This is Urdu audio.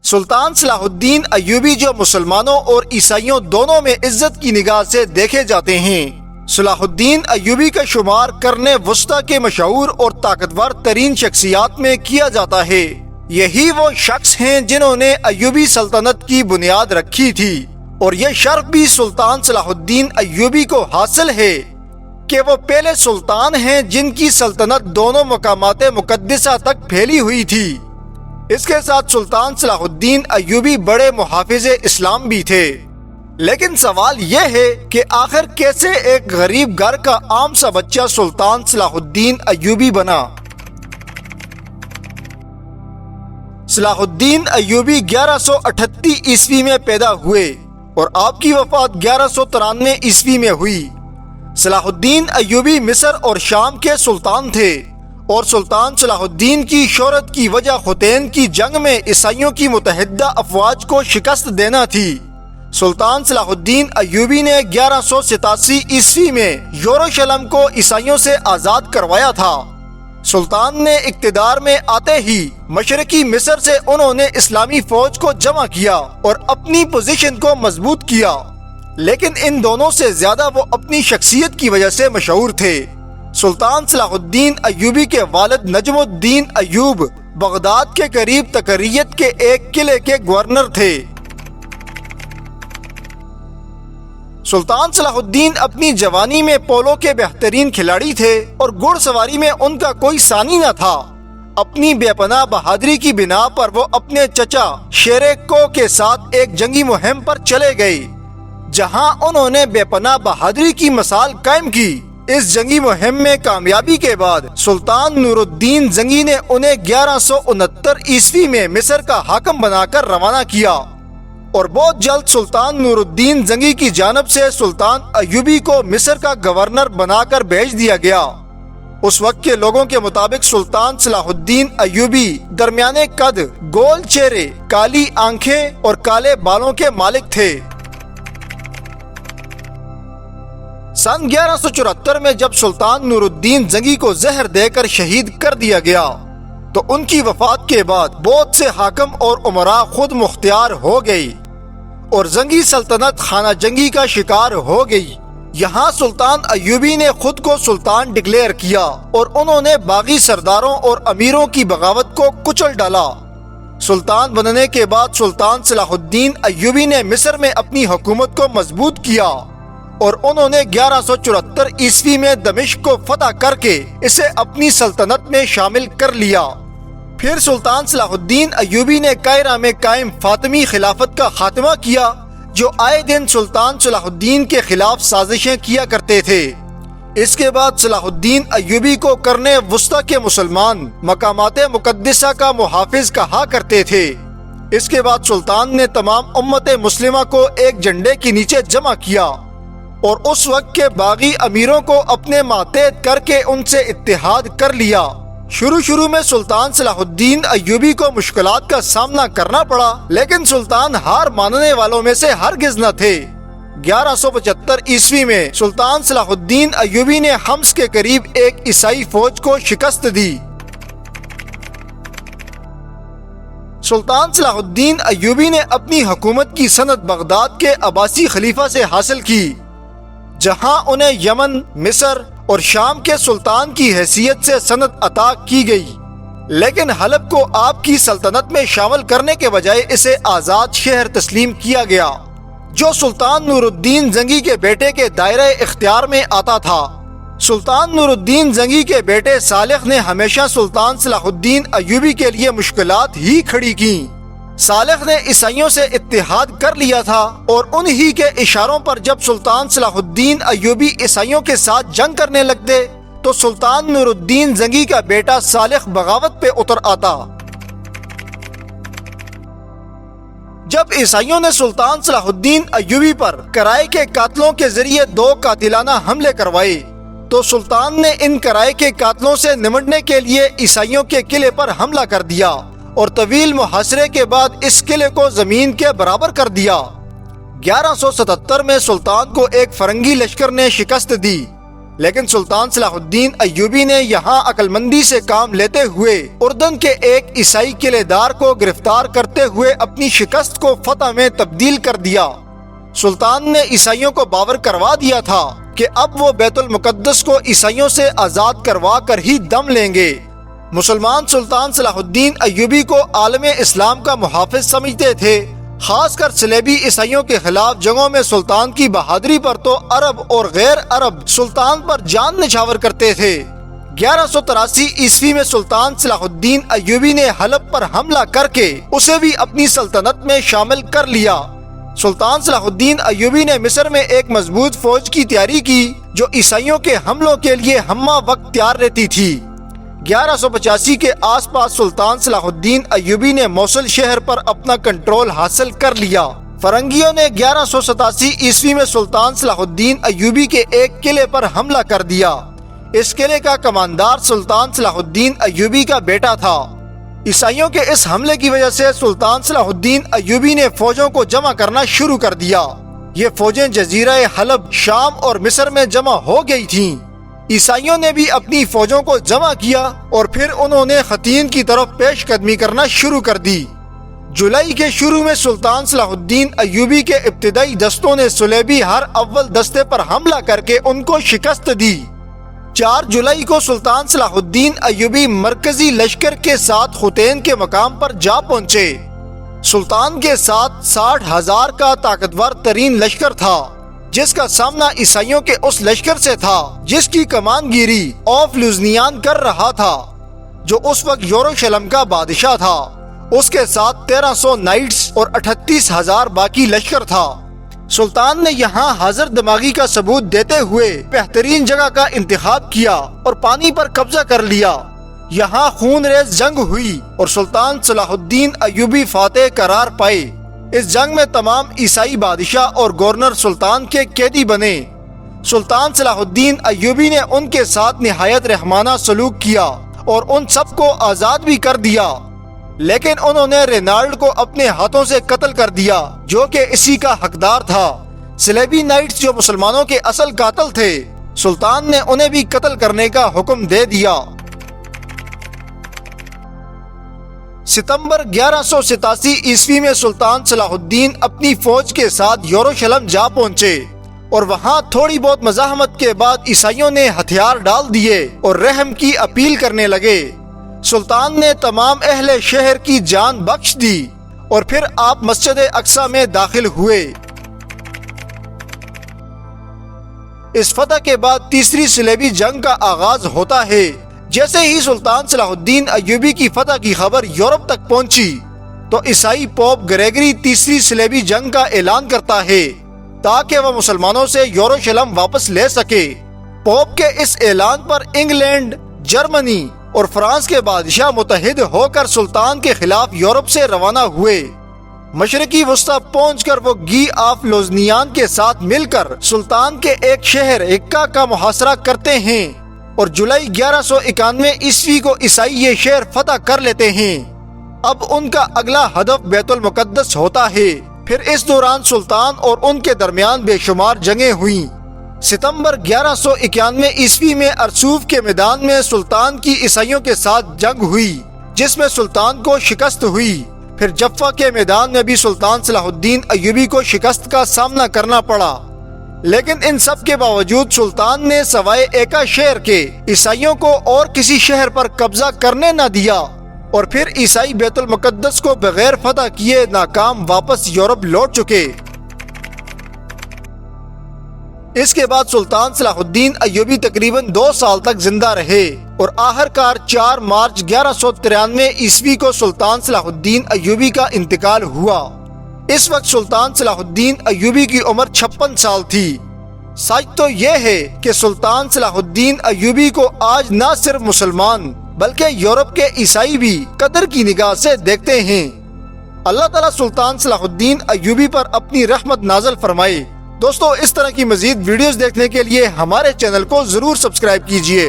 سلطان صلاح الدین ایوبی جو مسلمانوں اور عیسائیوں دونوں میں عزت کی نگاہ سے دیکھے جاتے ہیں، صلاح الدین ایوبی کا شمار قرن وسطی کے مشہور اور طاقتور ترین شخصیات میں کیا جاتا ہے۔ یہی وہ شخص ہیں جنہوں نے ایوبی سلطنت کی بنیاد رکھی تھی، اور یہ شرف بھی سلطان صلاح الدین ایوبی کو حاصل ہے کہ وہ پہلے سلطان ہیں جن کی سلطنت دونوں مقامات مقدسہ تک پھیلی ہوئی تھی۔ اس کے ساتھ سلطان صلاح الدین ایوبی بڑے محافظ اسلام بھی تھے۔ لیکن سوال یہ ہے کہ آخر کیسے ایک غریب گھر کا عام سا بچہ سلطان صلاح الدین ایوبی بنا؟ صلاح الدین ایوبی 1138 عیسوی میں پیدا ہوئے اور آپ کی وفات 1193 عیسوی میں ہوئی۔ صلاح الدین ایوبی مصر اور شام کے سلطان تھے، اور سلطان صلاح الدین کی شہرت کی وجہ حطین کی جنگ میں عیسائیوں کی متحدہ افواج کو شکست دینا تھی۔ سلطان صلاح الدین ایوبی نے 1187 عیسوی میں یروشلم کو عیسائیوں سے آزاد کروایا تھا۔ سلطان نے اقتدار میں آتے ہی مشرقی مصر سے انہوں نے اسلامی فوج کو جمع کیا اور اپنی پوزیشن کو مضبوط کیا، لیکن ان دونوں سے زیادہ وہ اپنی شخصیت کی وجہ سے مشہور تھے۔ سلطان صلاح الدین ایوبی کے والد نجم الدین ایوب بغداد کے قریب تقریت کے ایک قلعے کے گورنر تھے۔ سلطان صلاح الدین اپنی جوانی میں پولو کے بہترین کھلاڑی تھے اور گھڑ سواری میں ان کا کوئی ثانی نہ تھا۔ اپنی بے پناہ بہادری کی بنا پر وہ اپنے چچا شیر کو کے ساتھ ایک جنگی مہم پر چلے گئے، جہاں انہوں نے بے پناہ بہادری کی مثال قائم کی۔ اس جنگی مہم میں کامیابی کے بعد سلطان نور الدین زنگی نے انہیں 1169 عیسوی میں مصر کا حاکم بنا کر روانہ کیا، اور بہت جلد سلطان نور الدین زنگی کی جانب سے سلطان ایوبی کو مصر کا گورنر بنا کر بھیج دیا گیا۔ اس وقت کے لوگوں کے مطابق سلطان صلاح الدین ایوبی درمیانے قد، گول چہرے، کالی آنکھیں اور کالے بالوں کے مالک تھے۔ سن 1174 میں جب سلطان نور الدین زنگی کو زہر دے کر شہید کر دیا گیا تو ان کی وفات کے بعد بہت سے حاکم اور امراء خود مختار ہو گئی اور زنگی سلطنت خانہ جنگی کا شکار ہو گئی۔ یہاں سلطان ایوبی نے خود کو سلطان ڈکلیئر کیا اور انہوں نے باغی سرداروں اور امیروں کی بغاوت کو کچل ڈالا۔ سلطان بننے کے بعد سلطان صلاح الدین ایوبی نے مصر میں اپنی حکومت کو مضبوط کیا، اور انہوں نے 1174 عیسوی میں دمشق کو فتح کر کے اسے اپنی سلطنت میں شامل کر لیا۔ پھر سلطان صلاح الدین ایوبی نے قاہرہ میں قائم فاطمی خلافت کا خاتمہ کیا، جو آئے دن سلطان صلاح الدین کے خلاف سازشیں کیا کرتے تھے۔ اس کے بعد صلاح الدین ایوبی کو قرن وسطی کے مسلمان مقامات مقدسہ کا محافظ کہا کرتے تھے۔ اس کے بعد سلطان نے تمام امت مسلمہ کو ایک جھنڈے کے نیچے جمع کیا اور اس وقت کے باغی امیروں کو اپنے ماتحت کر کے ان سے اتحاد کر لیا۔ شروع میں سلطان صلاح الدین ایوبی کو مشکلات کا سامنا کرنا پڑا، لیکن سلطان ہار ماننے والوں میں سے ہرگز نہ تھے۔ 1175 عیسوی میں سلطان صلاح الدین ایوبی نے حمص کے قریب ایک عیسائی فوج کو شکست دی۔ سلطان صلاح الدین ایوبی نے اپنی حکومت کی سند بغداد کے عباسی خلیفہ سے حاصل کی، جہاں انہیں یمن، مصر اور شام کے سلطان کی حیثیت سے سند عطا کی گئی، لیکن حلب کو آپ کی سلطنت میں شامل کرنے کے بجائے اسے آزاد شہر تسلیم کیا گیا، جو سلطان نور الدین زنگی کے بیٹے کے دائرہ اختیار میں آتا تھا۔ سلطان نور الدین زنگی کے بیٹے صالح نے ہمیشہ سلطان صلاح الدین ایوبی کے لیے مشکلات ہی کھڑی کیں۔ صالح نے عیسائیوں سے اتحاد کر لیا تھا، اور انہی کے اشاروں پر جب سلطان صلاح الدین ایوبی عیسائیوں کے ساتھ جنگ کرنے لگتے تو سلطان نور الدین زنگی کا بیٹا صالح بغاوت پہ اتر آتا۔ جب عیسائیوں نے سلطان صلاح الدین ایوبی پر کرائے کے قاتلوں کے ذریعے 2 قاتلانہ حملے کروائے تو سلطان نے ان کرائے کے قاتلوں سے نمٹنے کے لیے عیسائیوں کے قلعے پر حملہ کر دیا اور طویل محاصرے کے بعد اس قلعے کو زمین کے برابر کر دیا۔ 1177 میں سلطان کو ایک فرنگی لشکر نے شکست دی، لیکن سلطان صلاح الدین ایوبی نے یہاں عقل مندی سے کام لیتے ہوئے اردن کے ایک عیسائی قلعے دار کو گرفتار کرتے ہوئے اپنی شکست کو فتح میں تبدیل کر دیا۔ سلطان نے عیسائیوں کو باور کروا دیا تھا کہ اب وہ بیت المقدس کو عیسائیوں سے آزاد کروا کر ہی دم لیں گے۔ مسلمان سلطان صلاح الدین ایوبی کو عالم اسلام کا محافظ سمجھتے تھے، خاص کر صلیبی عیسائیوں کے خلاف جنگوں میں سلطان کی بہادری پر تو عرب اور غیر عرب سلطان پر جان نچھاور کرتے تھے۔ 1183 عیسوی میں سلطان صلاح الدین ایوبی نے حلب پر حملہ کر کے اسے بھی اپنی سلطنت میں شامل کر لیا۔ سلطان صلاح الدین ایوبی نے مصر میں ایک مضبوط فوج کی تیاری کی جو عیسائیوں کے حملوں کے لیے ہمہ وقت تیار رہتی تھی۔ 1185 کے آس پاس سلطان صلاح الدین ایوبی نے موصل شہر پر اپنا کنٹرول حاصل کر لیا۔ فرنگیوں نے 1187 عیسوی میں سلطان صلاح الدین ایوبی کے ایک قلعے پر حملہ کر دیا۔ اس قلعے کا کماندار سلطان صلاح الدین ایوبی کا بیٹا تھا۔ عیسائیوں کے اس حملے کی وجہ سے سلطان صلاح الدین ایوبی نے فوجوں کو جمع کرنا شروع کر دیا۔ یہ فوجیں جزیرہ حلب، شام اور مصر میں جمع ہو گئی تھیں۔ عیسائیوں نے بھی اپنی فوجوں کو جمع کیا اور پھر انہوں نے خطین کی طرف پیش قدمی کرنا شروع کر دی۔ جولائی کے شروع میں سلطان صلاح الدین ایوبی کے ابتدائی دستوں نے صلیبی ہر اول دستے پر حملہ کر کے ان کو شکست دی۔ 4 جولائی کو سلطان صلاح الدین ایوبی مرکزی لشکر کے ساتھ خطین کے مقام پر جا پہنچے۔ سلطان کے ساتھ 60,000 کا طاقتور ترین لشکر تھا، جس کا سامنا عیسائیوں کے اس لشکر سے تھا جس کی کمان گیری آف لوزنیان کر رہا تھا، جو اس وقت یروشلم کا بادشاہ تھا۔ اس کے ساتھ 1300 نائٹس اور 38,000 باقی لشکر تھا۔ سلطان نے یہاں حاضر دماغی کا ثبوت دیتے ہوئے بہترین جگہ کا انتخاب کیا اور پانی پر قبضہ کر لیا۔ یہاں خون ریز جنگ ہوئی اور سلطان صلاح الدین ایوبی فاتح قرار پائے۔ اس جنگ میں تمام عیسائی بادشاہ اور گورنر سلطان کے قیدی بنے۔ سلطان صلاح الدین ایوبی نے ان کے ساتھ نہایت رحمانہ سلوک کیا اور ان سب کو آزاد بھی کر دیا، لیکن انہوں نے رینالڈ کو اپنے ہاتھوں سے قتل کر دیا جو کہ اسی کا حقدار تھا۔ صلیبی نائٹس جو مسلمانوں کے اصل قاتل تھے، سلطان نے انہیں بھی قتل کرنے کا حکم دے دیا۔ ستمبر 1187 عیسوی میں سلطان صلاح الدین اپنی فوج کے ساتھ یروشلم جا پہنچے اور وہاں تھوڑی بہت مزاحمت کے بعد عیسائیوں نے ہتھیار ڈال دیے اور رحم کی اپیل کرنے لگے۔ سلطان نے تمام اہل شہر کی جان بخش دی اور پھر آپ مسجد اقصی میں داخل ہوئے۔ اس فتح کے بعد تیسری صلیبی جنگ کا آغاز ہوتا ہے۔ جیسے ہی سلطان صلاح الدین ایوبی کی فتح کی خبر یورپ تک پہنچی تو عیسائی پوپ گریگری تیسری صلیبی جنگ کا اعلان کرتا ہے تاکہ وہ مسلمانوں سے یروشلم واپس لے سکے۔ پوپ کے اس اعلان پر انگلینڈ، جرمنی اور فرانس کے بادشاہ متحد ہو کر سلطان کے خلاف یورپ سے روانہ ہوئے۔ مشرقی وسطی پہنچ کر وہ گی آف لوزنیان کے ساتھ مل کر سلطان کے ایک شہر عکا کا محاصرہ کرتے ہیں اور جولائی 1191 عیسوی کو عیسائی یہ شہر فتح کر لیتے ہیں۔ اب ان کا اگلا ہدف بیت المقدس ہوتا ہے۔ پھر اس دوران سلطان اور ان کے درمیان بے شمار جنگیں ہوئیں۔ ستمبر 1191 عیسوی میں ارسوف کے میدان میں سلطان کی عیسائیوں کے ساتھ جنگ ہوئی جس میں سلطان کو شکست ہوئی۔ پھر جفا کے میدان میں بھی سلطان صلاح الدین ایوبی کو شکست کا سامنا کرنا پڑا، لیکن ان سب کے باوجود سلطان نے سوائے ایکا شہر کے عیسائیوں کو اور کسی شہر پر قبضہ کرنے نہ دیا اور پھر عیسائی بیت المقدس کو بغیر فتح کیے ناکام واپس یورپ لوٹ چکے۔ اس کے بعد سلطان صلاح الدین ایوبی تقریباً 2 سال تک زندہ رہے اور آخر کار 4 مارچ 1193 عیسوی کو سلطان صلاح الدین ایوبی کا انتقال ہوا۔ اس وقت سلطان صلاح الدین ایوبی کی عمر 56 سال تھی۔ سچ تو یہ ہے کہ سلطان صلاح الدین ایوبی کو آج نہ صرف مسلمان بلکہ یورپ کے عیسائی بھی قدر کی نگاہ سے دیکھتے ہیں۔ اللہ تعالیٰ سلطان صلاح الدین ایوبی پر اپنی رحمت نازل فرمائے۔ دوستو، اس طرح کی مزید ویڈیوز دیکھنے کے لیے ہمارے چینل کو ضرور سبسکرائب کیجیے۔